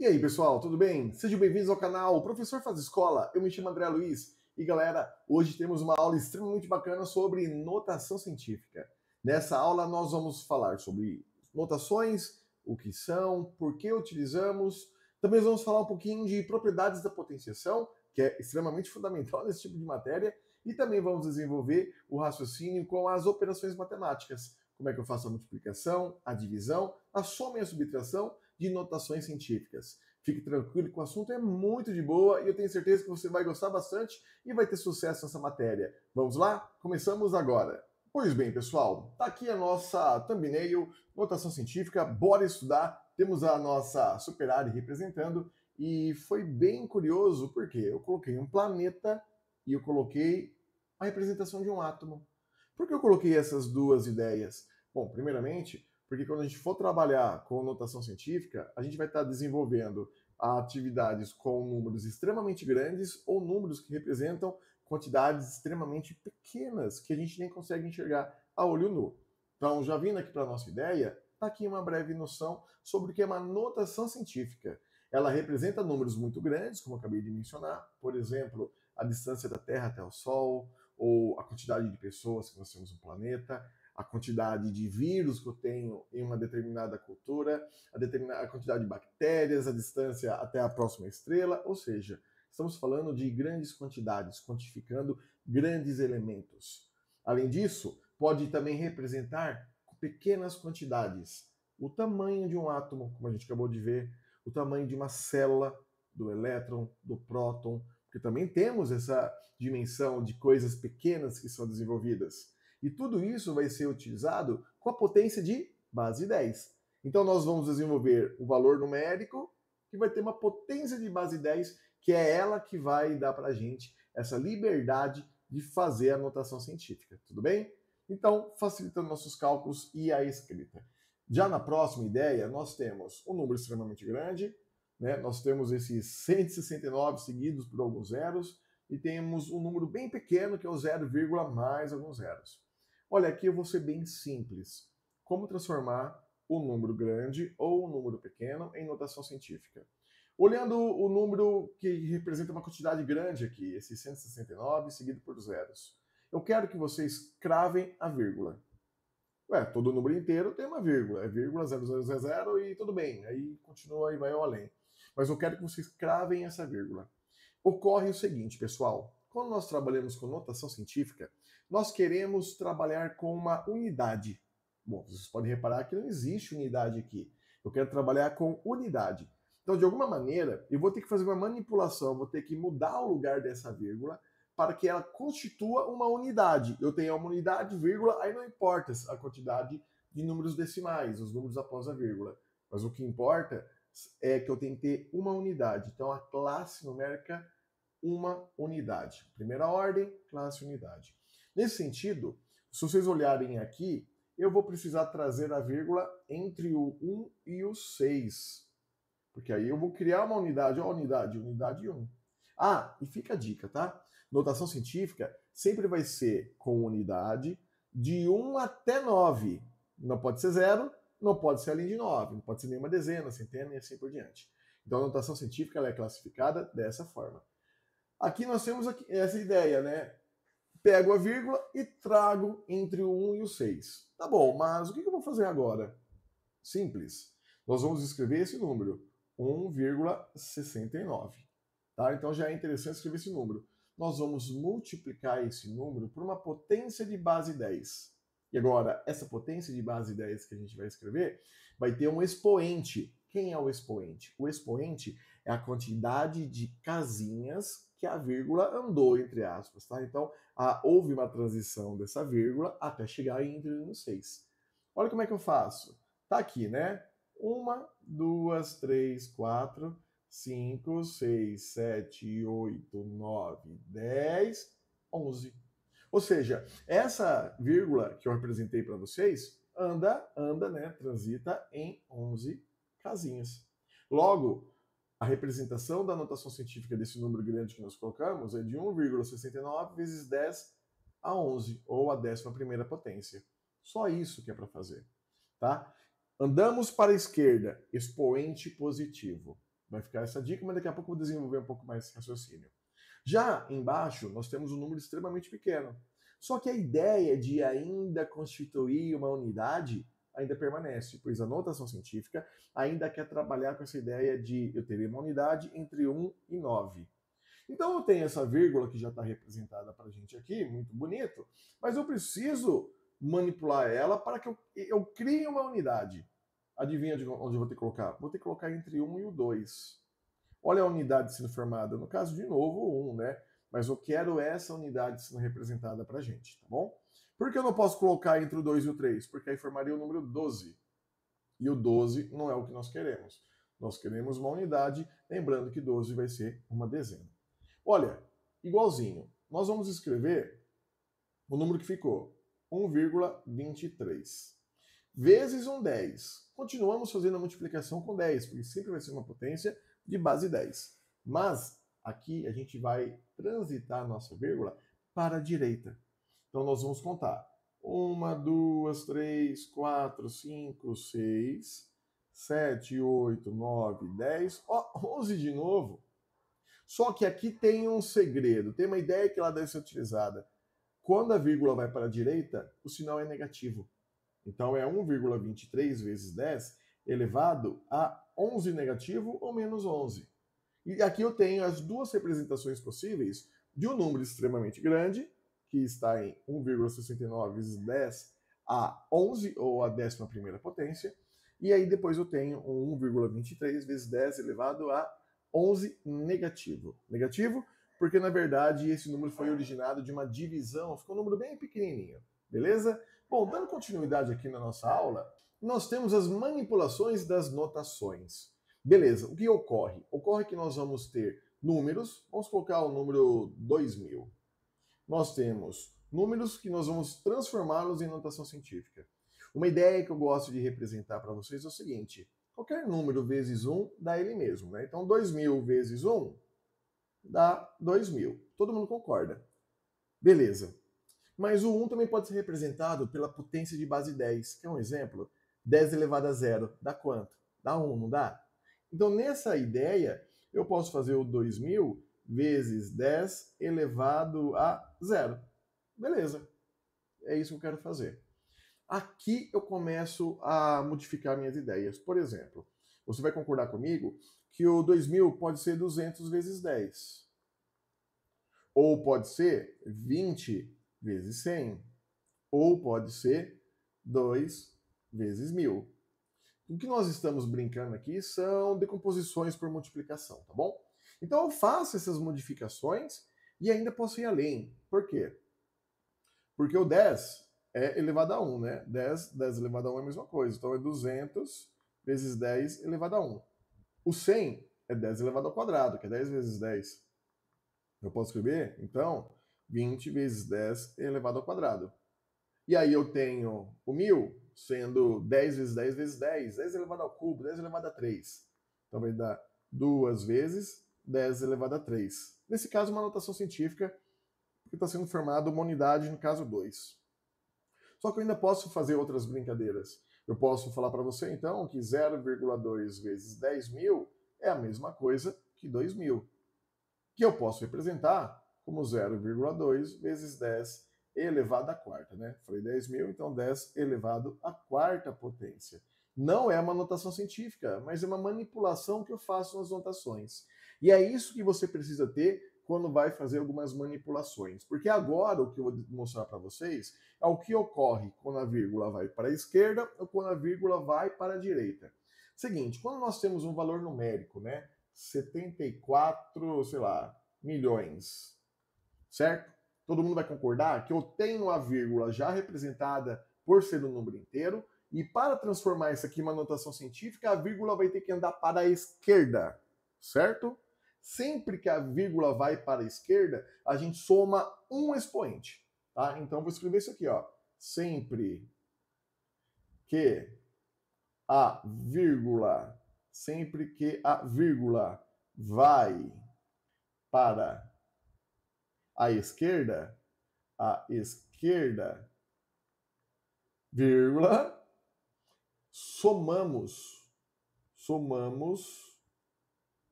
E aí, pessoal, tudo bem? Sejam bem-vindos ao canal Professor Faz Escola. Eu me chamo André Luiz e, galera, hoje temos uma aula extremamente bacana sobre notação científica. Nessa aula, nós vamos falar sobre notações, o que são, por que utilizamos. Também vamos falar um pouquinho de propriedades da potenciação, que é extremamente fundamental nesse tipo de matéria. E também vamos desenvolver o raciocínio com as operações matemáticas. Como é que eu faço a multiplicação, a divisão, a soma e a subtração de notações científicas. Fique tranquilo que o assunto é muito de boa e eu tenho certeza que você vai gostar bastante e vai ter sucesso nessa matéria. Vamos lá? Começamos agora. Pois bem, pessoal, tá aqui a nossa thumbnail, notação científica, bora estudar. Temos a nossa super área representando e foi bem curioso porque eu coloquei um planeta e eu coloquei a representação de um átomo. Por que eu coloquei essas duas ideias? Bom, primeiramente, porque quando a gente for trabalhar com notação científica, a gente vai estar desenvolvendo atividades com números extremamente grandes ou números que representam quantidades extremamente pequenas que a gente nem consegue enxergar a olho nu. Então, já vindo aqui para a nossa ideia, está aqui uma breve noção sobre o que é uma notação científica. Ela representa números muito grandes, como eu acabei de mencionar, por exemplo, a distância da Terra até o Sol, ou a quantidade de pessoas que nós temos no planeta, a quantidade de vírus que eu tenho em uma determinada cultura, a quantidade de bactérias, a distância até a próxima estrela, ou seja, estamos falando de grandes quantidades, quantificando grandes elementos. Além disso, pode também representar pequenas quantidades, o tamanho de um átomo, como a gente acabou de ver, o tamanho de uma célula, do elétron, do próton, porque também temos essa dimensão de coisas pequenas que são desenvolvidas. E tudo isso vai ser utilizado com a potência de base 10. Então nós vamos desenvolver o valor numérico que vai ter uma potência de base 10, que é ela que vai dar para a gente essa liberdade de fazer a notação científica. Tudo bem? Então, facilitando nossos cálculos e a escrita. Já na próxima ideia, nós temos um número extremamente grande, né? Nós temos esses 169 seguidos por alguns zeros, e temos um número bem pequeno, que é o 0, mais alguns zeros. Olha, aqui eu vou ser bem simples. Como transformar um número grande ou um número pequeno em notação científica? Olhando o número que representa uma quantidade grande aqui, esse 169 seguido por zeros, eu quero que vocês cravem a vírgula. Ué, todo número inteiro tem uma vírgula. É vírgula, 0000 e tudo bem. Aí continua e vai ao além. Mas eu quero que vocês cravem essa vírgula. Ocorre o seguinte, pessoal. Quando nós trabalhamos com notação científica, nós queremos trabalhar com uma unidade. Bom, vocês podem reparar que não existe unidade aqui. Eu quero trabalhar com unidade. Então, de alguma maneira, eu vou ter que fazer uma manipulação, vou ter que mudar o lugar dessa vírgula para que ela constitua uma unidade. Eu tenho uma unidade, vírgula, aí não importa a quantidade de números decimais, os números após a vírgula. Mas o que importa é que eu tenho que ter uma unidade. Então, a classe numérica, uma unidade. Primeira ordem, classe unidade. Nesse sentido, se vocês olharem aqui, eu vou precisar trazer a vírgula entre o 1 e o 6. Porque aí eu vou criar uma unidade, ó, unidade 1. Ah, e fica a dica, tá? Notação científica sempre vai ser com unidade de 1 até 9. Não pode ser 0, não pode ser além de 9, não pode ser nenhuma dezena, centena e assim por diante. Então a notação científica ela é classificada dessa forma. Aqui nós temos essa ideia, né? Pego a vírgula e trago entre o 1 e o 6. Tá bom, mas o que eu vou fazer agora? Simples. Nós vamos escrever esse número, 1,69. Tá? Então já é interessante escrever esse número. Nós vamos multiplicar esse número por uma potência de base 10. E agora, essa potência de base 10 que a gente vai escrever vai ter um expoente. Quem é o expoente? O expoente é a quantidade de casinhas que a vírgula andou, entre aspas. Tá? Então, houve uma transição dessa vírgula até chegar entre 1 e 6. Olha como é que eu faço. Tá aqui, né? 1, 2, 3, 4, 5, 6, 7, 8, 9, 10, 11. Ou seja, essa vírgula que eu representei para vocês anda, né, transita em 11 casinhas. Logo, a representação da notação científica desse número grande que nós colocamos é de 1,69 vezes 10 a 11, ou a 11ª potência. Só isso que é para fazer. Tá? Andamos para a esquerda, expoente positivo. Vai ficar essa dica, mas daqui a pouco eu vou desenvolver um pouco mais esse raciocínio. Já embaixo, nós temos um número extremamente pequeno. Só que a ideia de ainda constituir uma unidade ainda permanece, pois a notação científica ainda quer trabalhar com essa ideia de eu teria uma unidade entre 1 e 9. Então eu tenho essa vírgula que já está representada para a gente aqui, muito bonito, mas eu preciso manipular ela para que eu crie uma unidade. Adivinha onde eu vou ter que colocar? Vou ter que colocar entre 1 e o 2. Olha a unidade sendo formada, no caso, de novo, 1, né? Mas eu quero essa unidade sendo representada para a gente, tá bom? Por que eu não posso colocar entre o 2 e o 3? Porque aí formaria o número 12. E o 12 não é o que nós queremos. Nós queremos uma unidade, lembrando que 12 vai ser uma dezena. Olha, igualzinho, nós vamos escrever o número que ficou, 1,23. Vezes um 10. Continuamos fazendo a multiplicação com 10, porque sempre vai ser uma potência de base 10. Mas aqui a gente vai transitar a nossa vírgula para a direita. Então nós vamos contar. 1, 2, 3, 4, 5, 6, 7, 8, 9, 10, 11 de novo. Só que aqui tem um segredo, tem uma ideia que ela deve ser utilizada. Quando a vírgula vai para a direita, o sinal é negativo. Então é 1,23 vezes 10 elevado a 11 negativo ou menos 11. E aqui eu tenho as duas representações possíveis de um número extremamente grande, que está em 1,69 vezes 10 a 11, ou a 11ª potência, e aí depois eu tenho um 1,23 vezes 10 elevado a 11 negativo. Negativo porque, na verdade, esse número foi originado de uma divisão, ficou um número bem pequenininho, beleza? Bom, dando continuidade aqui na nossa aula, nós temos as manipulações das notações. Beleza, o que ocorre? Ocorre que nós vamos ter números, vamos colocar o número 2000. Nós temos números que nós vamos transformá-los em notação científica. Uma ideia que eu gosto de representar para vocês é o seguinte: qualquer número vezes 1 dá ele mesmo, né? Então 2000 vezes 1 dá 2000. Todo mundo concorda. Beleza. Mas o 1 também pode ser representado pela potência de base 10. Quer um exemplo? 10 elevado a 0 dá quanto? Dá 1, não dá? Então, nessa ideia, eu posso fazer o 2000 vezes 10 elevado a 0. Beleza. É isso que eu quero fazer. Aqui eu começo a modificar minhas ideias. Por exemplo, você vai concordar comigo que o 2000 pode ser 200 vezes 10. Ou pode ser 20 vezes 100. Ou pode ser 2 vezes 1000. O que nós estamos brincando aqui são decomposições por multiplicação, tá bom? Então eu faço essas modificações e ainda posso ir além. Por quê? Porque o 10 é elevado a 1, né? 10 elevado a 1 é a mesma coisa. Então é 200 vezes 10 elevado a 1. O 100 é 10 elevado ao quadrado, que é 10 vezes 10. Eu posso escrever, então, 20 vezes 10 elevado ao quadrado. E aí eu tenho o 1000 sendo 10 vezes 10 vezes 10, 10 elevado ao cubo, 10 elevado a 3. Então vai dar 2 vezes 10 elevado a 3. Nesse caso, uma notação científica, porque está sendo formada uma unidade, no caso 2. Só que eu ainda posso fazer outras brincadeiras. Eu posso falar para você, então, que 0,2 vezes 10.000 é a mesma coisa que 2.000. Que eu posso representar como 0,2 vezes 10 elevado à quarta, né? Falei 10.000, então 10 elevado à quarta potência. Não é uma notação científica, mas é uma manipulação que eu faço nas notações. E é isso que você precisa ter quando vai fazer algumas manipulações. Porque agora o que eu vou mostrar para vocês é o que ocorre quando a vírgula vai para a esquerda ou quando a vírgula vai para a direita. Seguinte, quando nós temos um valor numérico, né? 74, sei lá, milhões, certo? Todo mundo vai concordar que eu tenho a vírgula já representada por ser um número inteiro, e para transformar isso aqui em uma notação científica, a vírgula vai ter que andar para a esquerda, certo? Sempre que a vírgula vai para a esquerda, a gente soma um expoente, tá? Então vou escrever isso aqui, ó. Sempre que a vírgula vai para a esquerda, vírgula, somamos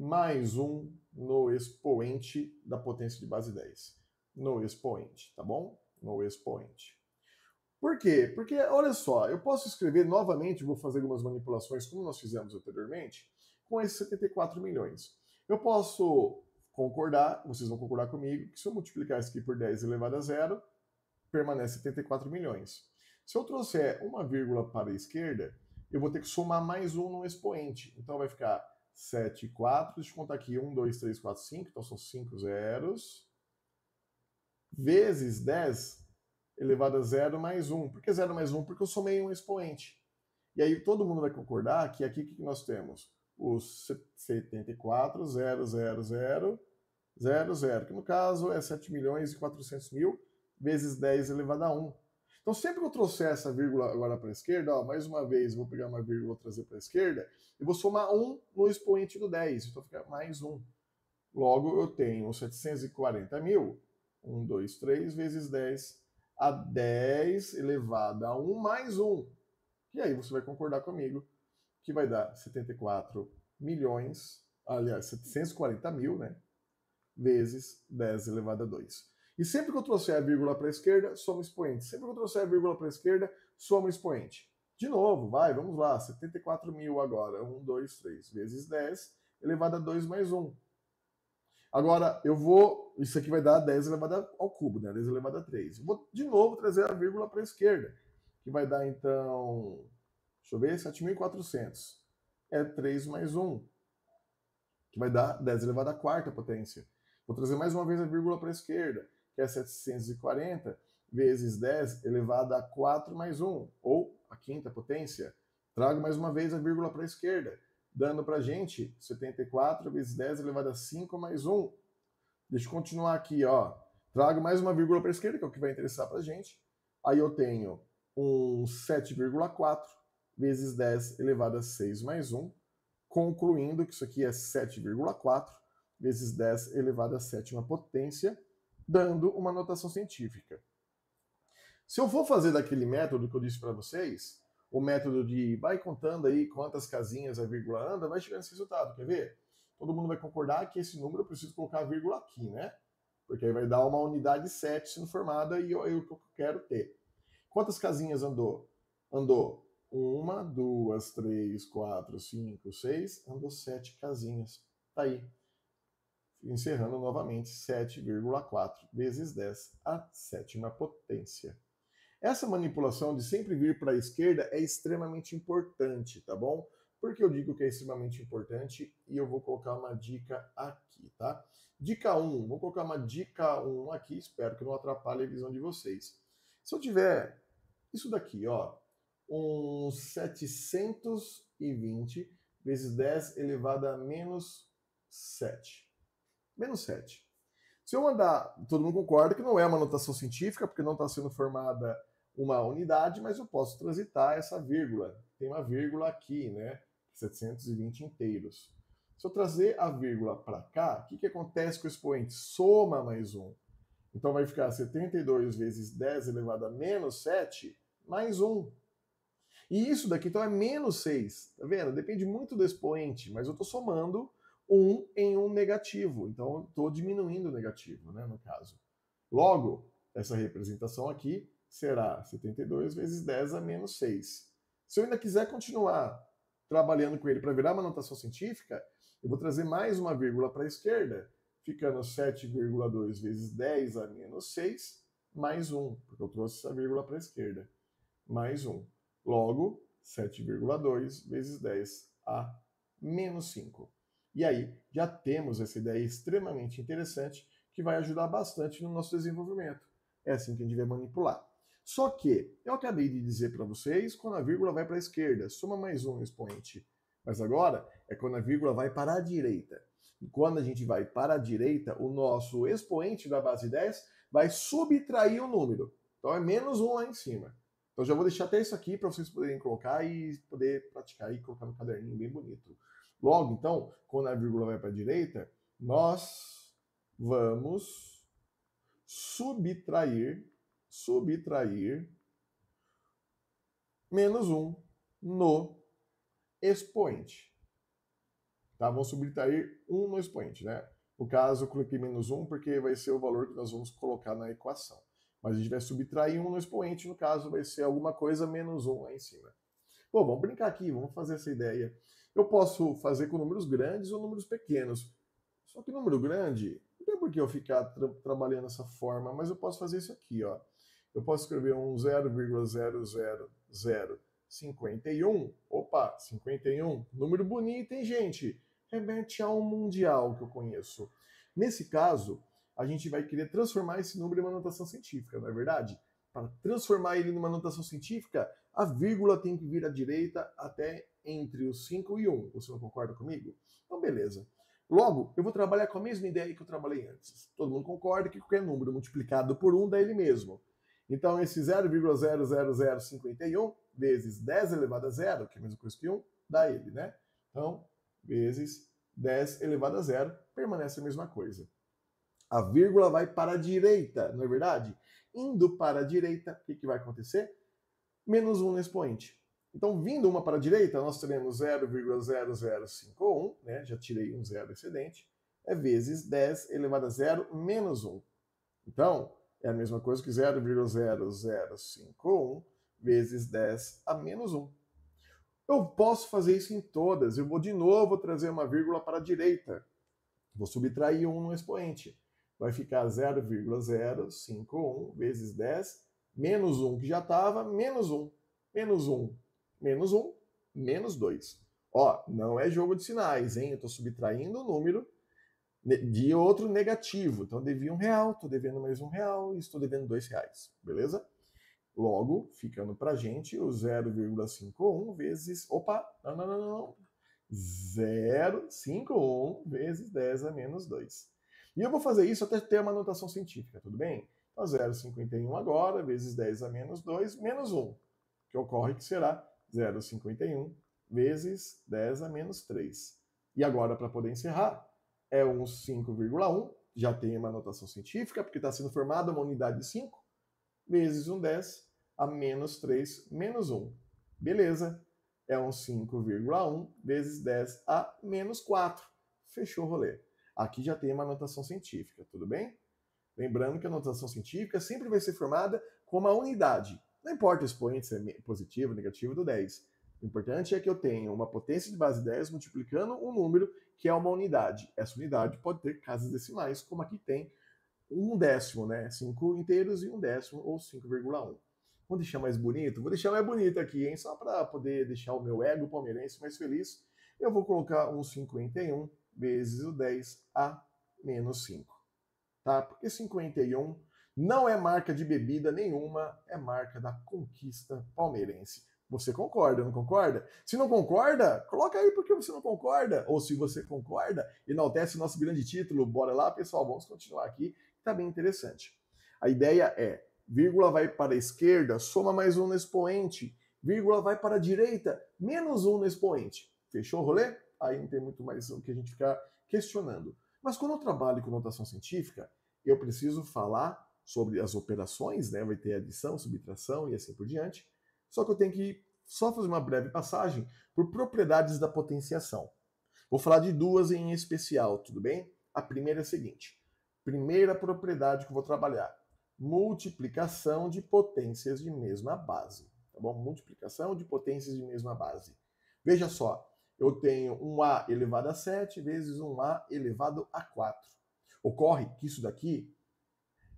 mais 1 no expoente da potência de base 10. No expoente, tá bom? No expoente. Por quê? Porque, olha só, eu posso escrever novamente, vou fazer algumas manipulações, como nós fizemos anteriormente, com esses 74 milhões. Eu posso concordar, vocês vão concordar comigo, que se eu multiplicar isso aqui por 10 elevado a zero, permanece 74 milhões. Se eu trouxer uma vírgula para a esquerda, eu vou ter que somar mais um no expoente. Então vai ficar 7, 4, deixa eu contar aqui, 1, 2, 3, 4, 5, então são 5 zeros, vezes 10 elevado a zero mais 1. Por que 0 mais 1? Porque eu somei um expoente. E aí todo mundo vai concordar que aqui o que nós temos? Os 74, 0, 0, 0, 0, 0, que no caso é 7 milhões e 400 mil vezes 10 elevado a 1. Então sempre que eu trouxer essa vírgula agora para a esquerda, ó, mais uma vez eu vou pegar uma vírgula e trazer para a esquerda, eu vou somar 1 no expoente do 10, então fica mais 1. Logo eu tenho 740 mil, 1, 2, 3 vezes 10 a 10 elevado a 1 mais 1. E aí você vai concordar comigo que vai dar 74 milhões, aliás, 740 mil, né? Vezes 10 elevado a 2. E sempre que eu trouxer a vírgula para a esquerda, soma o expoente. Sempre que eu trouxer a vírgula para a esquerda, soma o expoente. De novo, vai, vamos lá. 74 mil agora. 1, 2, 3 vezes 10 elevado a 2 mais 1. Agora, eu vou... Isso aqui vai dar 10 elevado ao cubo, né? 10 elevado a 3. Eu vou, de novo, trazer a vírgula para a esquerda, que vai dar, então... Deixa eu ver, 7.400. É 3 mais 1, que vai dar 10 elevado à quarta potência. Vou trazer mais uma vez a vírgula para a esquerda, que é 740 vezes 10 elevado a 4 mais 1, ou a quinta potência. Trago mais uma vez a vírgula para a esquerda, dando para a gente 74 vezes 10 elevado a 5 mais 1. Deixa eu continuar aqui, ó. Trago mais uma vírgula para a esquerda, que é o que vai interessar para a gente. Aí eu tenho um 7,4 vezes 10 elevado a 6 mais 1, concluindo que isso aqui é 7,4 vezes 10 elevado à sétima potência, dando uma notação científica. Se eu for fazer daquele método que eu disse para vocês, o método de vai contando aí quantas casinhas a vírgula anda, vai chegar nesse resultado, quer ver? Todo mundo vai concordar que esse número eu preciso colocar a vírgula aqui, né? Porque aí vai dar uma unidade 7 sendo formada e é o que eu quero ter. Quantas casinhas andou? Andou 1, 2, 3, 4, 5, 6, andou 7 casinhas. Tá aí. Encerrando novamente, 7,4 vezes 10 à sétima potência. Essa manipulação de sempre vir para a esquerda é extremamente importante, tá bom? Por que eu digo que é extremamente importante? E eu vou colocar uma dica aqui, tá? Dica 1, vou colocar uma dica 1 aqui, espero que não atrapalhe a visão de vocês. Se eu tiver isso daqui, ó, uns 720 vezes 10 elevado a menos 7. Menos 7. Se eu mandar, todo mundo concorda que não é uma notação científica, porque não está sendo formada uma unidade, mas eu posso transitar essa vírgula. Tem uma vírgula aqui, né? 720 inteiros. Se eu trazer a vírgula para cá, o que acontece com o expoente? Soma mais 1. Então vai ficar 72 vezes 10 elevado a menos 7, mais 1. E isso daqui, então, é menos 6. Tá vendo? Depende muito do expoente, mas eu estou somando 1 em um negativo. Então, eu estou diminuindo o negativo, né, no caso. Logo, essa representação aqui será 72 vezes 10 a menos 6. Se eu ainda quiser continuar trabalhando com ele para virar uma notação científica, eu vou trazer mais uma vírgula para a esquerda, ficando 7,2 vezes 10 a menos 6, mais 1, porque eu trouxe essa vírgula para a esquerda, mais 1. Logo, 7,2 vezes 10 a menos 5. E aí, já temos essa ideia extremamente interessante que vai ajudar bastante no nosso desenvolvimento. É assim que a gente vai manipular. Só que, eu acabei de dizer para vocês, quando a vírgula vai para a esquerda, soma mais 1 expoente. Mas agora é quando a vírgula vai para a direita. E quando a gente vai para a direita, o nosso expoente da base 10 vai subtrair o número. Então é menos 1 lá em cima. Então já vou deixar até isso aqui para vocês poderem colocar e poder praticar e colocar no caderninho bem bonito. Logo, então, quando a vírgula vai para a direita, nós vamos subtrair menos 1 no expoente. Tá? Vamos subtrair 1 no expoente, né? No caso, eu coloquei menos 1 porque vai ser o valor que nós vamos colocar na equação. Mas a gente vai subtrair 1 no expoente, no caso vai ser alguma coisa menos 1 lá em cima. Bom, vamos brincar aqui, vamos fazer essa ideia. Eu posso fazer com números grandes ou números pequenos. Só que número grande, não tem por que eu ficar trabalhando dessa forma, mas eu posso fazer isso aqui, ó. Eu posso escrever um 0,00051. Opa, 51. Número bonito, hein, gente? Remete a um mundial que eu conheço. Nesse caso, a gente vai querer transformar esse número em uma notação científica, não é verdade? Para transformar ele numa notação científica, a vírgula tem que vir à direita até entre os 5 e 1. Você não concorda comigo? Então, beleza. Logo, eu vou trabalhar com a mesma ideia que eu trabalhei antes. Todo mundo concorda que qualquer número multiplicado por 1 dá ele mesmo. Então, esse 0,00051 vezes 10 elevado a 0, que é a mesma coisa que 1, dá ele, né? Então, vezes 10 elevado a 0, permanece a mesma coisa. A vírgula vai para a direita, não é verdade? Indo para a direita, o que vai acontecer? Menos 1 no expoente. Então, vindo uma para a direita, nós teremos 0,0051, né? Já tirei um zero excedente, é vezes 10 elevado a 0 menos 1. Então, é a mesma coisa que 0,0051 vezes 10 a menos 1. Eu posso fazer isso em todas. Eu vou de novo trazer uma vírgula para a direita. Vou subtrair 1 no expoente. Vai ficar 0,051 vezes 10 menos 1, que já estava, menos 1. Menos 1, menos 1, menos 2. Ó, não é jogo de sinais, hein? Eu estou subtraindo o número de outro negativo. Então, eu devia R$1, estou devendo mais R$1 e estou devendo R$2, beleza? Logo, ficando para a gente o 0,51 vezes... Opa, não. 0,51 vezes 10 a menos 2. E eu vou fazer isso até ter uma notação científica, tudo bem? Então, 0,51 agora, vezes 10 a menos 2, menos 1. Que ocorre que será 0,51 vezes 10 a menos 3. E agora, para poder encerrar, é um 5,1, já tem uma notação científica, porque está sendo formada uma unidade de 5, vezes um 10 a menos 3 menos 1. Beleza, é um 5,1 vezes 10 a menos 4. Fechou o rolê. Aqui já tem uma notação científica, tudo bem? Lembrando que a notação científica sempre vai ser formada com uma unidade. Não importa o expoente se é positivo ou negativo do 10. O importante é que eu tenha uma potência de base 10 multiplicando um número que é uma unidade. Essa unidade pode ter casas decimais, como aqui tem um décimo, né? 5 inteiros e um décimo, ou 5,1. Vamos deixar mais bonito? Vou deixar mais bonito aqui, hein? Só para poder deixar o meu ego palmeirense mais feliz. Eu vou colocar um 51 vezes o 10 a menos 5. Tá? Porque 51 não é marca de bebida nenhuma, é marca da conquista palmeirense. Você concorda, não concorda? Se não concorda, coloca aí porque você não concorda. Ou se você concorda, enaltece o nosso grande título. Bora lá, pessoal, vamos continuar aqui. Tá bem interessante. A ideia é, vírgula vai para a esquerda, soma mais 1 no expoente. Vírgula vai para a direita, menos 1 no expoente. Fechou o rolê? Aí não tem muito mais o que a gente ficar questionando. Mas quando eu trabalho com notação científica, eu preciso falar sobre as operações, né? Vai ter adição, subtração e assim por diante. Só que eu tenho que só fazer uma breve passagem por propriedades da potenciação. Vou falar de duas em especial, tudo bem? A primeira é a seguinte. Primeira propriedade que eu vou trabalhar. Multiplicação de potências de mesma base. Tá bom? Multiplicação de potências de mesma base. Veja só, eu tenho um A elevado a 7 vezes um A elevado a 4. Ocorre que isso daqui,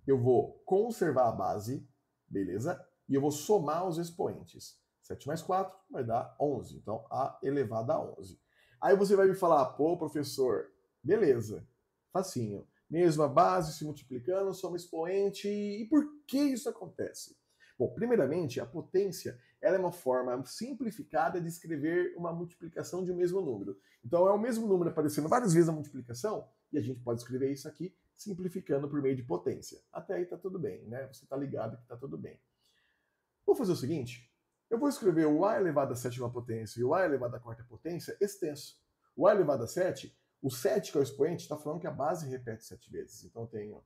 eu vou conservar a base, beleza? E eu vou somar os expoentes. 7 mais 4 vai dar 11. Então, A elevado a 11. Aí você vai me falar, pô, professor, beleza, facinho. Mesma base se multiplicando, soma expoente. E por que isso acontece? Bom, primeiramente, a potência ela é uma forma simplificada de escrever uma multiplicação de um mesmo número. Então, é o mesmo número aparecendo várias vezes a multiplicação, e a gente pode escrever isso aqui simplificando por meio de potência. Até aí está tudo bem, né? Você está ligado que está tudo bem. Vou fazer o seguinte, eu vou escrever o A elevado a 7 potência e o A elevado a quarta potência extenso. O A elevado a 7, o 7 que é o expoente, está falando que a base repete 7 vezes. Então eu tenho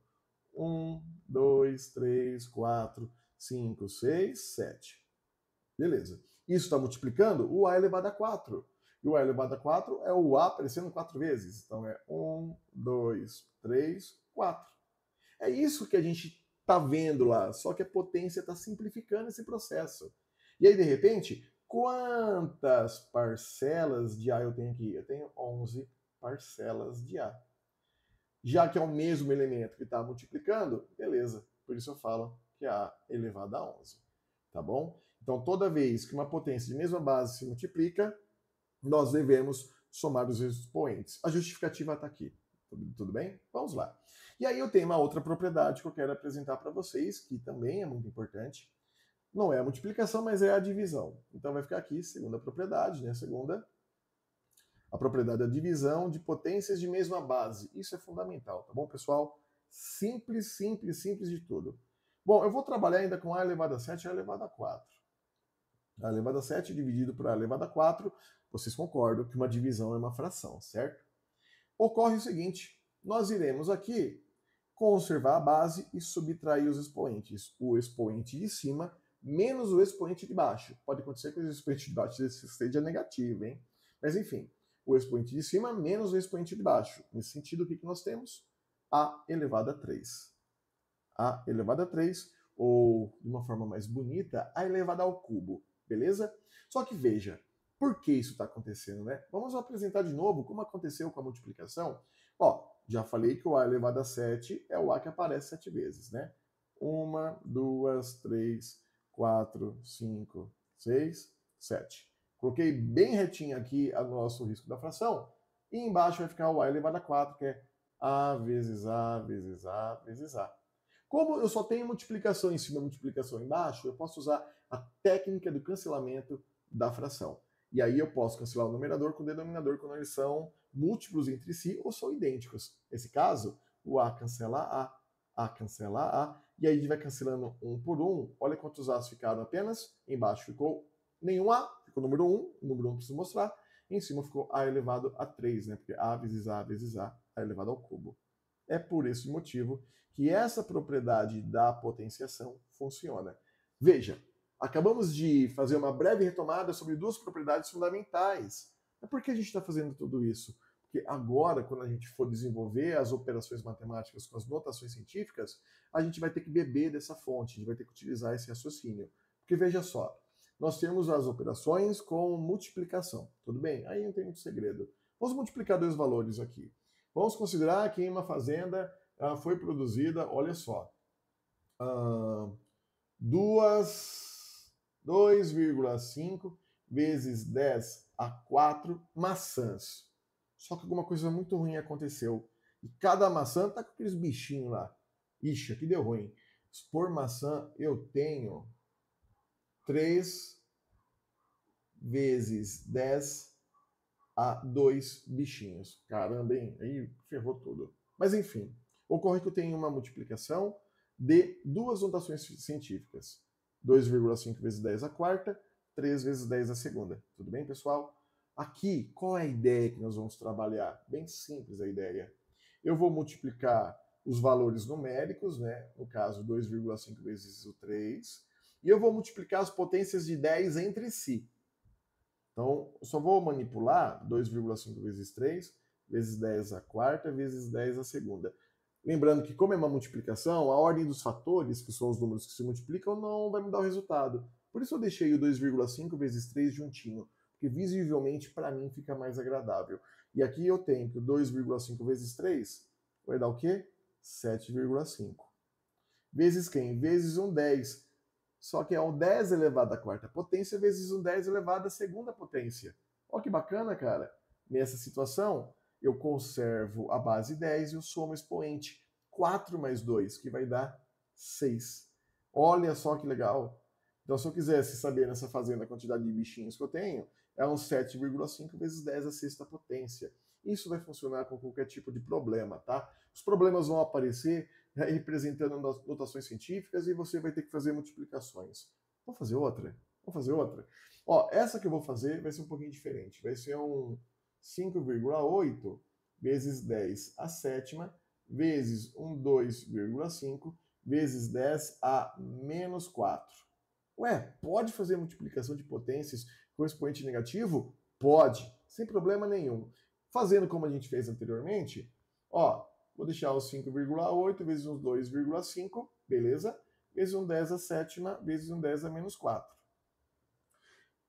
1, 2, 3, 4, 5, 6, 7. Beleza. Isso está multiplicando o A elevado a 4. E o a elevado a 4 é o a aparecendo 4 vezes. Então é 1, 2, 3, 4. É isso que a gente está vendo lá, só que a potência está simplificando esse processo. E aí, de repente, quantas parcelas de A eu tenho aqui? Eu tenho 11 parcelas de A. Já que é o mesmo elemento que está multiplicando, beleza. Por isso eu falo que é A elevado a 11. Tá bom? Então, toda vez que uma potência de mesma base se multiplica, nós devemos somar os expoentes. A justificativa está aqui. Tudo bem? Vamos lá. E aí eu tenho uma outra propriedade que eu quero apresentar para vocês, que também é muito importante. Não é a multiplicação, mas é a divisão. Então vai ficar aqui, segunda propriedade, né? A propriedade da divisão de potências de mesma base. Isso é fundamental, tá bom, pessoal? Simples, simples, simples de tudo. Bom, eu vou trabalhar ainda com a elevado a 7 e a elevado a 4. A elevado a 7 dividido por a elevado a 4, vocês concordam que uma divisão é uma fração, certo? Ocorre o seguinte, nós iremos aqui conservar a base e subtrair os expoentes. O expoente de cima menos o expoente de baixo. Pode acontecer que o expoente de baixo seja negativo, hein? Mas enfim, o expoente de cima menos o expoente de baixo. Nesse sentido, o que nós temos? A elevado a 3. A elevado a 3, ou de uma forma mais bonita, a elevado ao cubo. Beleza? Só que veja, por que isso está acontecendo, né? Vamos apresentar de novo como aconteceu com a multiplicação. Ó, já falei que o a elevado a 7 é o a que aparece 7 vezes, né? 1, 2, 3, 4, 5, 6, 7. Coloquei bem retinho aqui o nosso risco da fração. E embaixo vai ficar o a elevado a 4, que é a vezes a vezes a vezes a. Como eu só tenho multiplicação em cima e multiplicação embaixo, eu posso usar a técnica do cancelamento da fração. E aí eu posso cancelar o numerador com o denominador quando eles são múltiplos entre si ou são idênticos. Nesse caso, o A cancela A cancela A, e aí a gente vai cancelando um por um. Olha quantos A's ficaram apenas. Embaixo ficou nenhum A, ficou o número 1, o número 1 preciso mostrar. E em cima ficou A elevado a 3, né? Porque A vezes A vezes A elevado ao cubo. É por esse motivo que essa propriedade da potenciação funciona. Veja, acabamos de fazer uma breve retomada sobre duas propriedades fundamentais. Mas por que a gente está fazendo tudo isso? Porque agora, quando a gente for desenvolver as operações matemáticas com as notações científicas, a gente vai ter que beber dessa fonte, a gente vai ter que utilizar esse raciocínio. Porque veja só, nós temos as operações com multiplicação, tudo bem? Aí não tem muito segredo. Vamos multiplicar dois valores aqui. Vamos considerar que em uma fazenda foi produzida, olha só, 2,5 vezes 10 a 4 maçãs. Só que alguma coisa muito ruim aconteceu. E cada maçã tá com aqueles bichinhos lá. Ixi, aqui deu ruim. Por maçã eu tenho 3 vezes 10 a 2 bichinhos. Caramba, hein? Aí ferrou tudo. Mas enfim, ocorre que eu tenho uma multiplicação de duas notações científicas. 2,5 vezes 10 a quarta, 3 vezes 10 a segunda. Tudo bem, pessoal? Aqui, qual é a ideia que nós vamos trabalhar? Bem simples a ideia. Eu vou multiplicar os valores numéricos, né? No caso, 2,5 vezes o 3. E eu vou multiplicar as potências de 10 entre si. Então, eu só vou manipular 2,5 vezes 3, vezes 10 a quarta, vezes 10 a segunda. Lembrando que, como é uma multiplicação, a ordem dos fatores, que são os números que se multiplicam, não vai me dar o resultado. Por isso eu deixei o 2,5 vezes 3 juntinho, porque visivelmente para mim fica mais agradável. E aqui eu tenho que o 2,5 vezes 3 vai dar o quê? 7,5. Vezes quem? Vezes um 10. Só que é um 10 elevado à quarta potência vezes um 10 elevado à segunda potência. Olha que bacana, cara. Nessa situação, eu conservo a base 10 e eu somo o expoente 4 mais 2, que vai dar 6. Olha só que legal. Então, se eu quisesse saber nessa fazenda a quantidade de bichinhos que eu tenho, é um 7,5 vezes 10 à sexta potência. Isso vai funcionar com qualquer tipo de problema, tá? Os problemas vão aparecer representando notações científicas e você vai ter que fazer multiplicações. Vamos fazer outra? Vamos fazer outra? Ó, essa que eu vou fazer vai ser um pouquinho diferente. Vai ser um 5,8 vezes 10 a sétima vezes um 2,5 vezes 10 a menos 4. Ué, pode fazer multiplicação de potências com expoente negativo? Pode. sem problema nenhum. Fazendo como a gente fez anteriormente, ó, vou deixar os 5,8 vezes uns 2,5, beleza? Vezes um 10 a sétima, vezes um 10 a menos 4.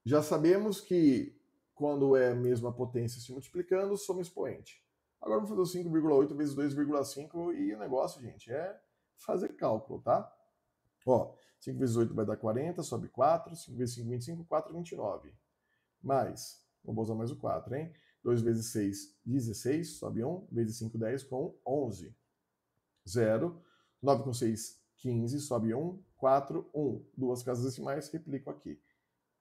Já sabemos que quando é a mesma potência se multiplicando, soma expoente. Agora vamos fazer o 5,8 vezes 2,5 e o negócio, gente, é fazer cálculo, tá? Ó, 5 vezes 8 vai dar 40, sobe 4. 5 vezes 5, 25, 4, 29. Mais, vou usar mais o 4, hein? 2 vezes 6, 16, sobe 1. Vezes 5, 10, com 11. 0. 9 com 6, 15, sobe 1. 4, 1. Duas casas decimais, replico aqui.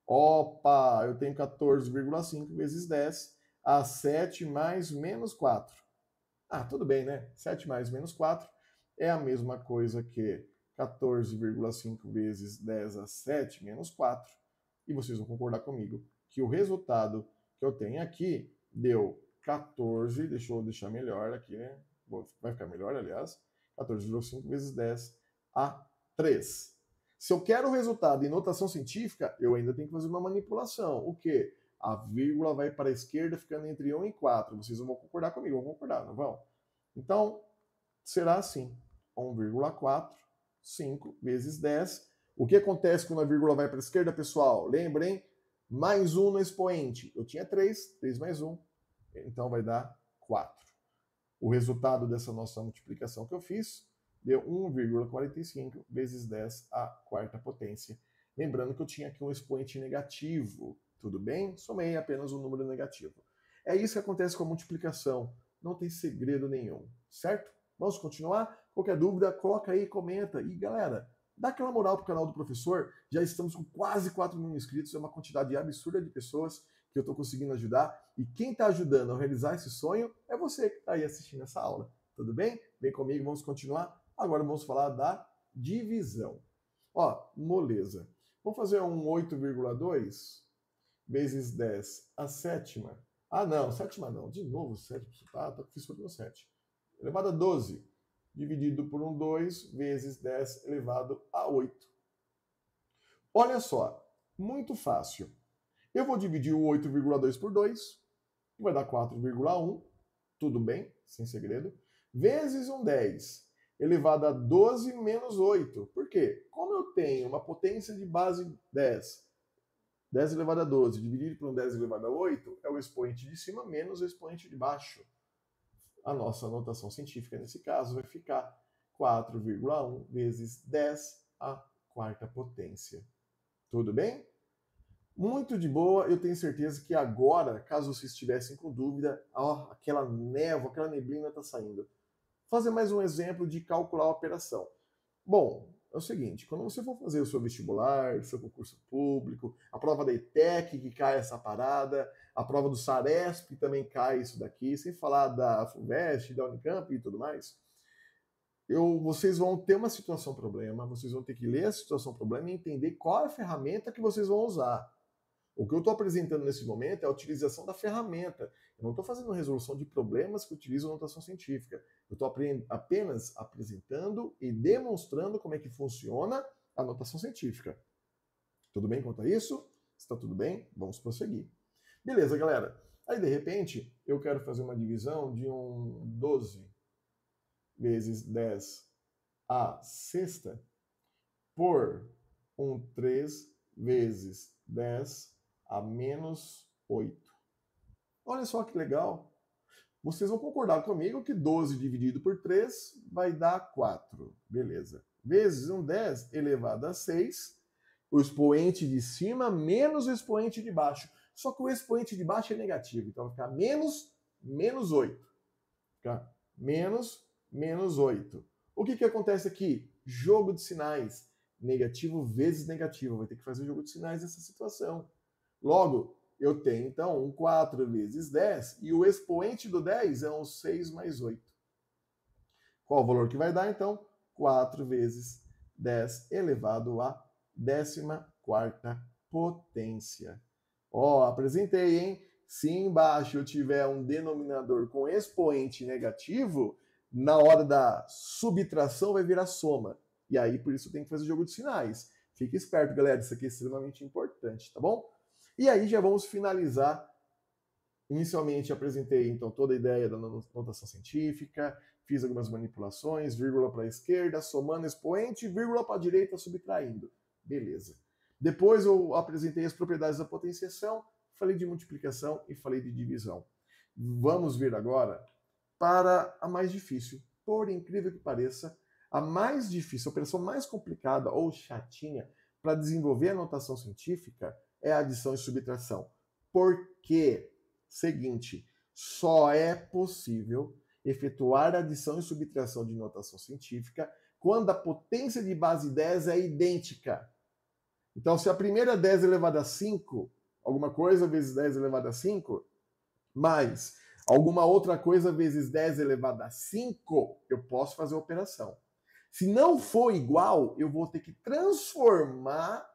Opa, eu tenho 14,5 vezes 10, a 7 mais menos 4. Ah, tudo bem, né? 7 mais menos 4 é a mesma coisa que 14,5 vezes 10 a 7 menos 4. E vocês vão concordar comigo que o resultado que eu tenho aqui deu 14, deixa eu deixar melhor aqui, né? Vai ficar melhor, aliás. 14,5 vezes 10 a 3. Se eu quero o resultado em notação científica, eu ainda tenho que fazer uma manipulação. O quê? A vírgula vai para a esquerda, ficando entre 1 e 4. Vocês vão concordar comigo, vão concordar, não vão? Então, será assim. 1,4, 5 vezes 10. O que acontece quando a vírgula vai para a esquerda, pessoal? Lembrem, mais 1 no expoente. Eu tinha 3, 3 mais 1. Então vai dar 4. O resultado dessa nossa multiplicação que eu fiz deu 1,45 vezes 10 à quarta potência. Lembrando que eu tinha aqui um expoente negativo, tudo bem? Somei apenas um número negativo. É isso que acontece com a multiplicação, não tem segredo nenhum, certo? Vamos continuar? Qualquer dúvida, coloca aí, comenta. E galera, dá aquela moral pro canal do professor, já estamos com quase 4 mil inscritos, é uma quantidade absurda de pessoas que eu estou conseguindo ajudar. E quem está ajudando a realizar esse sonho é você que está aí assistindo essa aula. Tudo bem? Vem comigo, vamos continuar. Agora vamos falar da divisão. Ó, moleza. Vamos fazer um 8,2 vezes 10 a sétima. Ah, não, sétima não. De novo, sétima. Tá difícil para o 7. Elevado a 12. Dividido por um 2 vezes 10 elevado a 8. Olha só, muito fácil. Eu vou dividir o 8,2 por 2, que vai dar 4,1. Tudo bem, sem segredo. Vezes um 10 elevado a 12 menos 8. Por quê? Como eu tenho uma potência de base 10, 10 elevado a 12 dividido por um 10 elevado a 8, é o expoente de cima menos o expoente de baixo. A nossa notação científica, nesse caso, vai ficar 4,1 vezes 10 à quarta potência. Tudo bem? Muito de boa, eu tenho certeza que agora, caso vocês estivessem com dúvida, ó, aquela névoa, aquela neblina está saindo. Fazer mais um exemplo de calcular a operação. Bom, é o seguinte, quando você for fazer o seu vestibular, seu concurso público, a prova da ETEC, que cai essa parada, a prova do SARESP, que também cai isso daqui, sem falar da FUVEST, da Unicamp e tudo mais, vocês vão ter uma situação problema, vocês vão ter que ler a situação problema e entender qual é a ferramenta que vocês vão usar. O que eu estou apresentando nesse momento é a utilização da ferramenta. Eu não estou fazendo resolução de problemas que utilizam notação científica. Eu estou apenas apresentando e demonstrando como é que funciona a notação científica. Tudo bem quanto a isso? Está tudo bem? Vamos prosseguir. Beleza, galera. Aí, de repente, eu quero fazer uma divisão de um 12 vezes 10 à sexta por um 3 vezes 10 a menos 8. Olha só que legal. Vocês vão concordar comigo que 12 dividido por 3 vai dar 4. Beleza. Vezes um 10 elevado a 6. O expoente de cima menos o expoente de baixo. Só que o expoente de baixo é negativo. Então vai ficar menos 8. Fica menos 8. O que acontece aqui? Jogo de sinais. Negativo vezes negativo. Vai ter que fazer jogo de sinais nessa situação. Logo, eu tenho, então, um 4 vezes 10, e o expoente do 10 é um 6 mais 8. Qual o valor que vai dar, então? 4 vezes 10 elevado à 14ª potência. Ó, apresentei, hein? Se embaixo eu tiver um denominador com expoente negativo, na hora da subtração vai virar soma. E aí, por isso, tem que fazer jogo de sinais. Fique esperto, galera. Isso aqui é extremamente importante, tá bom? E aí já vamos finalizar Inicialmente apresentei então toda a ideia da notação científica, fiz algumas manipulações, vírgula para a esquerda, somando expoente, vírgula para a direita, subtraindo. Beleza. Depois eu apresentei as propriedades da potenciação, falei de multiplicação e falei de divisão. Vamos ver agora para a mais difícil. Por incrível que pareça, a mais difícil, a operação mais complicada ou chatinha para desenvolver a notação científica é a adição e subtração. Por quê? Seguinte, só é possível efetuar adição e subtração de notação científica quando a potência de base 10 é idêntica. Então, se a primeira é 10 elevado a 5, alguma coisa vezes 10 elevado a 5, mais alguma outra coisa vezes 10 elevado a 5, eu posso fazer a operação. Se não for igual, eu vou ter que transformar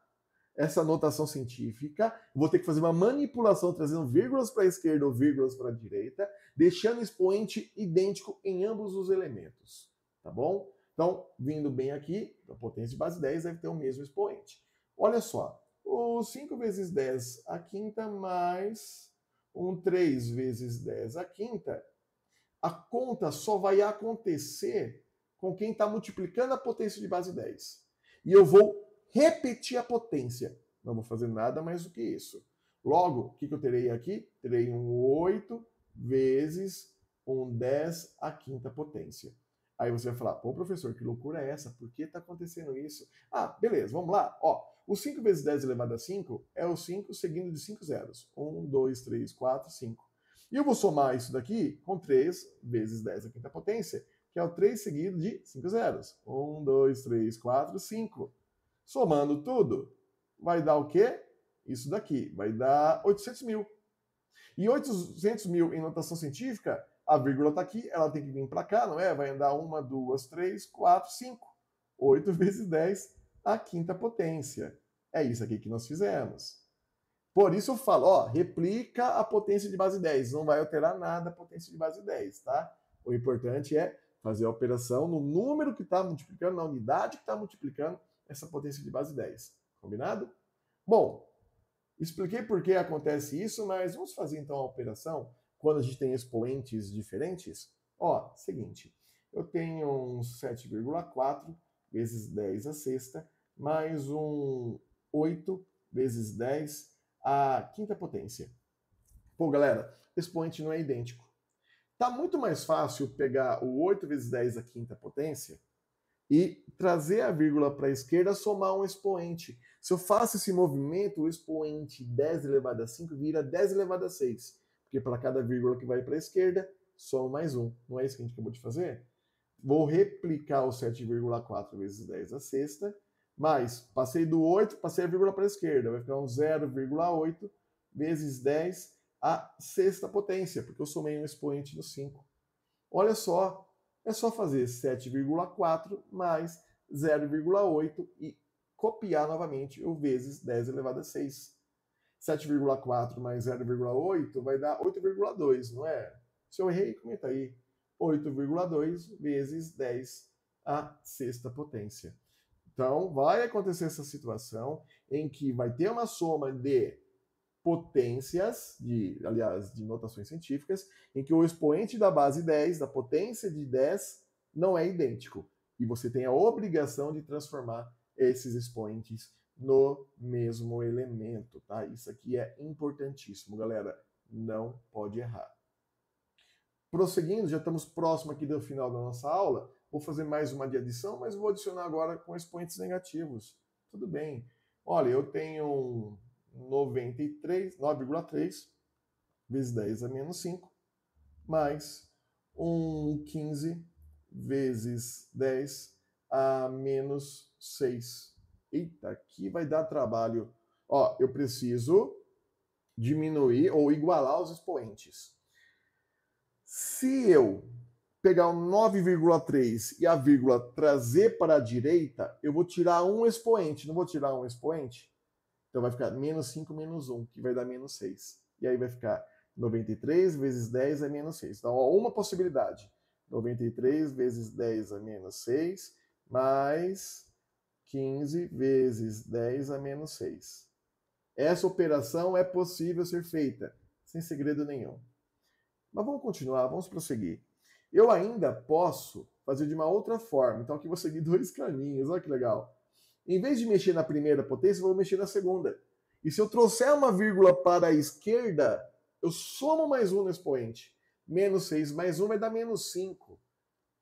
essa notação científica, vou ter que fazer uma manipulação trazendo vírgulas para a esquerda ou vírgulas para a direita, deixando o expoente idêntico em ambos os elementos, tá bom? Então, vindo bem aqui, a potência de base 10 deve ter o mesmo expoente. Olha só, o 5 vezes 10 à quinta mais um 3 vezes 10 à quinta, a conta só vai acontecer com quem está multiplicando a potência de base 10. E eu vou repetir a potência. Não vou fazer nada mais do que isso. Logo, o que eu terei aqui? Terei um 8 vezes um 10 à quinta potência. Aí você vai falar, pô, professor, que loucura é essa? Por que está acontecendo isso? Ah, beleza, vamos lá. Ó, o 5 vezes 10 elevado a 5 é o 5 seguindo de 5 zeros. 1, 2, 3, 4, 5. E eu vou somar isso daqui com 3 vezes 10 à quinta potência, que é o 3 seguido de 5 zeros. 1, 2, 3, 4, 5. Somando tudo, vai dar o quê? Isso daqui, vai dar 800 mil. E 800 mil em notação científica, a vírgula está aqui, ela tem que vir para cá, não é? Vai andar 1, 2, 3, 4, 5. 8 vezes 10 à quinta potência. É isso aqui que nós fizemos. Por isso eu falo, ó, replica a potência de base 10. Não vai alterar nada a potência de base 10, tá? O importante é fazer a operação no número que está multiplicando, na unidade que está multiplicando essa potência de base 10. Combinado? Bom, expliquei por que acontece isso, mas vamos fazer então a operação quando a gente tem expoentes diferentes. Ó, seguinte, eu tenho um 7,4 vezes 10 à sexta, mais um 8 vezes 10 à quinta potência. Pô, galera, expoente não é idêntico. Tá muito mais fácil pegar o 8 vezes 10 à quinta potência e trazer a vírgula para a esquerda, somar um expoente. Se eu faço esse movimento, o expoente 10 elevado a 5 vira 10 elevado a 6. Porque para cada vírgula que vai para a esquerda, soma mais um. Não é isso que a gente acabou de fazer? Vou replicar o 7,4 vezes 10 à sexta, mas passei do 8, passei a vírgula para a esquerda. Vai ficar um 0,8 vezes 10 à sexta potência, porque eu somei um expoente no 5. Olha só, é só fazer 7,4 mais 0,8 e copiar novamente o vezes 10 elevado a 6. 7,4 mais 0,8 vai dar 8,2, não é? Se eu errei, comenta aí. 8,2 vezes 10 à sexta potência. Então, vai acontecer essa situação em que vai ter uma soma de potências, aliás, de notações científicas, em que o expoente da base 10, da potência de 10, não é idêntico. E você tem a obrigação de transformar esses expoentes no mesmo elemento, tá? Isso aqui é importantíssimo, galera. Não pode errar. Prosseguindo, já estamos próximo aqui do final da nossa aula. Vou fazer mais uma de adição, mas vou adicionar agora com expoentes negativos. Tudo bem. Olha, eu tenho 9,3 vezes 10 a menos 5, mais 15 vezes 10 a menos 6. Eita, aqui vai dar trabalho. Ó, eu preciso diminuir ou igualar os expoentes. Se eu pegar o 9,3 e a vírgula trazer para a direita, eu vou tirar um expoente. Não vou tirar um expoente? Então vai ficar menos 5 menos 1, que vai dar menos 6. E aí vai ficar 93 vezes 10 a menos 6. Então, ó, uma possibilidade. 93 vezes 10 a menos 6, mais 15 vezes 10 a menos 6. Essa operação é possível ser feita. sem segredo nenhum. Mas vamos continuar, vamos prosseguir. Eu ainda posso fazer de uma outra forma. Então aqui vou seguir dois caminhos, olha que legal. Em vez de mexer na primeira potência, eu vou mexer na segunda. E se eu trouxer uma vírgula para a esquerda, eu somo mais um no expoente. Menos 6 mais 1 vai dar menos 5.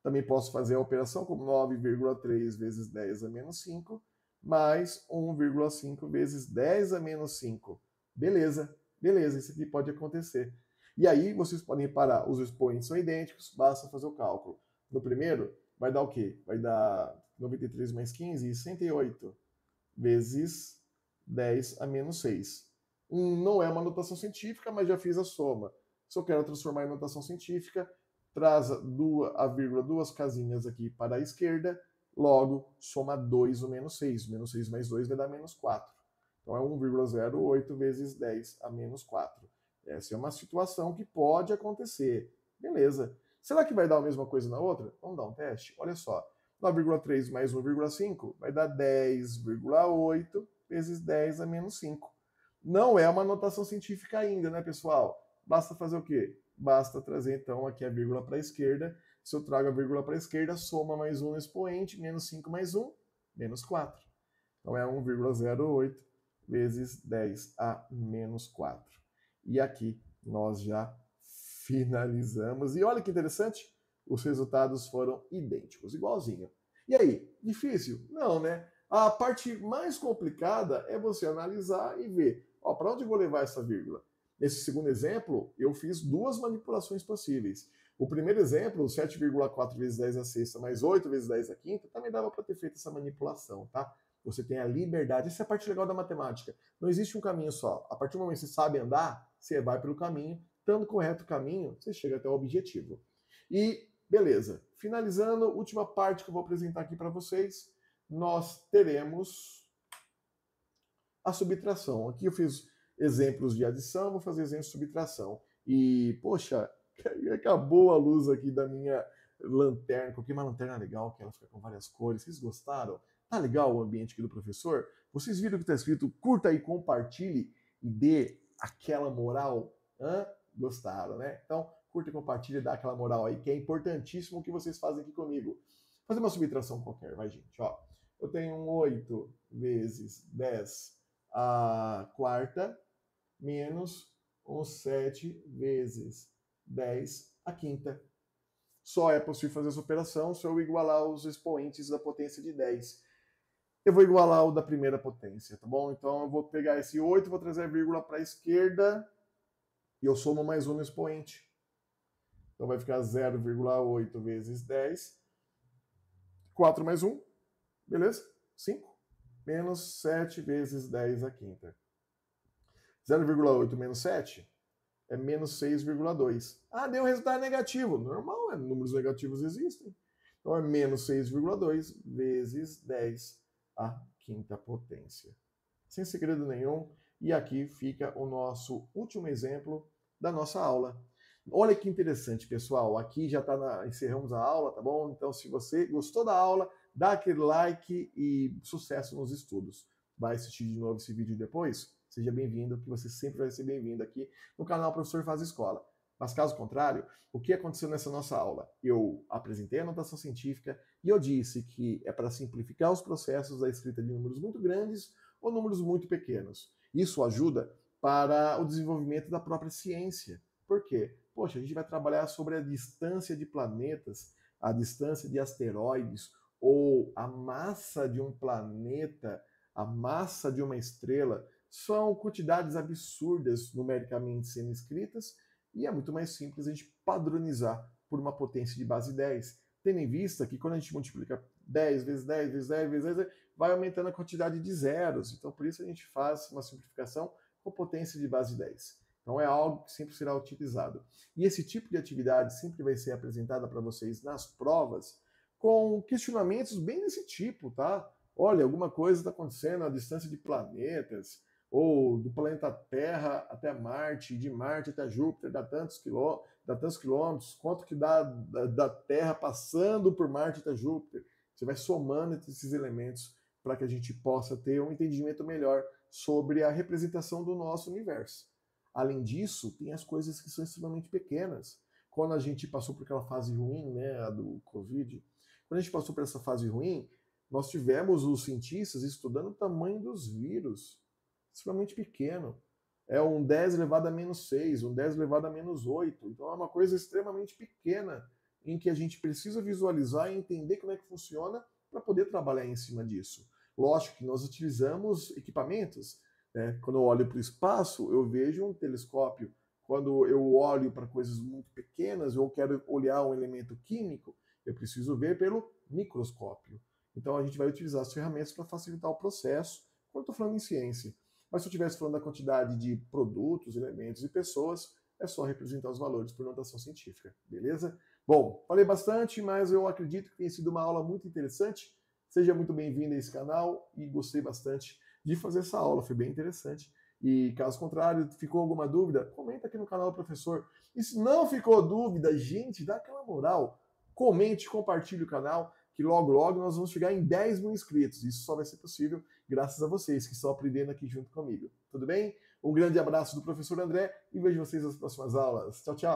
Também posso fazer a operação como 9,3 vezes 10 a menos 5, mais 1,5 vezes 10 a menos 5. Beleza, beleza, isso aqui pode acontecer. E aí vocês podem reparar, os expoentes são idênticos, basta fazer o cálculo. No primeiro, vai dar o quê? Vai dar 93 mais 15, 108 vezes 10 a menos 6. Não é uma notação científica, mas já fiz a soma. Se eu quero transformar em notação científica, traz a vírgula duas casinhas aqui para a esquerda, logo soma 2 o menos 6. Menos 6 mais 2 vai dar menos 4. Então é 1,08 vezes 10 a menos 4. Essa é uma situação que pode acontecer. Beleza. Será que vai dar a mesma coisa na outra? Vamos dar um teste? Olha só. 9,3 mais 1,5 vai dar 10,8 vezes 10 a menos 5. Não é uma notação científica ainda, né, pessoal? Basta fazer o quê? Basta trazer, então, aqui a vírgula para a esquerda. Se eu trago a vírgula para a esquerda, soma mais 1 no expoente, menos 5 mais 1, menos 4. Então é 1,08 vezes 10 a menos 4. E aqui nós já finalizamos. E olha que interessante, os resultados foram idênticos, igualzinho. E aí, difícil? Não, né? A parte mais complicada é você analisar e ver, para onde eu vou levar essa vírgula? Nesse segundo exemplo, eu fiz duas manipulações possíveis. O primeiro exemplo, 7,4 vezes 10 a sexta mais 8 vezes 10 a quinta, também dava para ter feito essa manipulação, tá? Você tem a liberdade. Essa é a parte legal da matemática. Não existe um caminho só. A partir do momento que você sabe andar, você vai pelo caminho. Estando correto o caminho, você chega até o objetivo. E, beleza. Finalizando, última parte que eu vou apresentar aqui para vocês, nós teremos a subtração. Aqui eu fiz exemplos de adição, vou fazer exemplos de subtração. E, poxa, acabou a luz aqui da minha lanterna. Coloquei uma lanterna legal, que ela fica com várias cores. Vocês gostaram? Tá legal o ambiente aqui do professor? Vocês viram que está escrito curta e compartilhe e dê aquela moral? Gostaram, né? Então, curta e compartilhe e dá aquela moral aí, que é importantíssimo o que vocês fazem aqui comigo. Vou fazer uma subtração qualquer, vai, gente. Ó, eu tenho um 8 vezes 10 a quarta menos um 7 vezes 10 a quinta. Só é possível fazer essa operação se eu igualar os expoentes da potência de 10. Eu vou igualar o da primeira potência, tá bom? Então eu vou pegar esse 8, vou trazer a vírgula para a esquerda e eu somo mais um no expoente. Então vai ficar 0,8 vezes 10. 4 mais 1, beleza? 5. Menos 7 vezes 10 a quinta. 0,8 menos 7 é menos 6,2. Deu um resultado negativo. Normal, números negativos existem. Então é menos 6,2 vezes 10 a quinta potência. Sem segredo nenhum. E aqui fica o nosso último exemplo da nossa aula. Olha que interessante, pessoal. Aqui já encerramos a aula, tá bom? Então, se você gostou da aula, dá aquele like e sucesso nos estudos. Vai assistir de novo esse vídeo depois? Seja bem-vindo, que você sempre vai ser bem-vindo aqui no canal Professor Faz Escola. Mas caso contrário, o que aconteceu nessa nossa aula? Eu apresentei a notação científica e eu disse que é para simplificar os processos da escrita de números muito grandes ou números muito pequenos. Isso ajuda para o desenvolvimento da própria ciência. Por quê? Poxa, a gente vai trabalhar sobre a distância de planetas, a distância de asteroides ou a massa de um planeta, a massa de uma estrela. São quantidades absurdas numericamente sendo escritas e é muito mais simples a gente padronizar por uma potência de base 10, tendo em vista que quando a gente multiplica 10 vezes 10 vezes 10 vezes 10, vai aumentando a quantidade de zeros. Então, por isso a gente faz uma simplificação com potência de base 10. Então, é algo que sempre será utilizado. E esse tipo de atividade sempre vai ser apresentada para vocês nas provas com questionamentos bem desse tipo, tá? Olha, alguma coisa está acontecendo à distância de planetas, ou do planeta Terra até Marte, de Marte até Júpiter, dá tantos quilômetros, quanto que dá da Terra passando por Marte até Júpiter. Você vai somando esses elementos para que a gente possa ter um entendimento melhor sobre a representação do nosso universo. Além disso, tem as coisas que são extremamente pequenas. Quando a gente passou por aquela fase ruim, né, a do Covid, quando a gente passou por essa fase ruim, nós tivemos os cientistas estudando o tamanho dos vírus, extremamente pequeno. É um 10 elevado a menos 6, um 10 elevado a menos 8. Então é uma coisa extremamente pequena em que a gente precisa visualizar e entender como é que funciona para poder trabalhar em cima disso. Lógico que nós utilizamos equipamentos. Né? Quando eu olho para o espaço, eu vejo um telescópio. Quando eu olho para coisas muito pequenas, eu quero olhar um elemento químico, eu preciso ver pelo microscópio. Então a gente vai utilizar as ferramentas para facilitar o processo quando estou falando em ciência. Mas se eu estivesse falando da quantidade de produtos, elementos e pessoas, é só representar os valores por notação científica, beleza? Bom, falei bastante, mas eu acredito que tenha sido uma aula muito interessante. Seja muito bem-vindo a esse canal e gostei bastante de fazer essa aula, foi bem interessante. E caso contrário, ficou alguma dúvida, comenta aqui no canal do professor. E se não ficou dúvida, gente, dá aquela moral. Comente, compartilhe o canal, que logo, logo nós vamos chegar em 10 mil inscritos. Isso só vai ser possível graças a vocês que estão aprendendo aqui junto comigo. Tudo bem? Um grande abraço do professor André e vejo vocês nas próximas aulas. Tchau, tchau.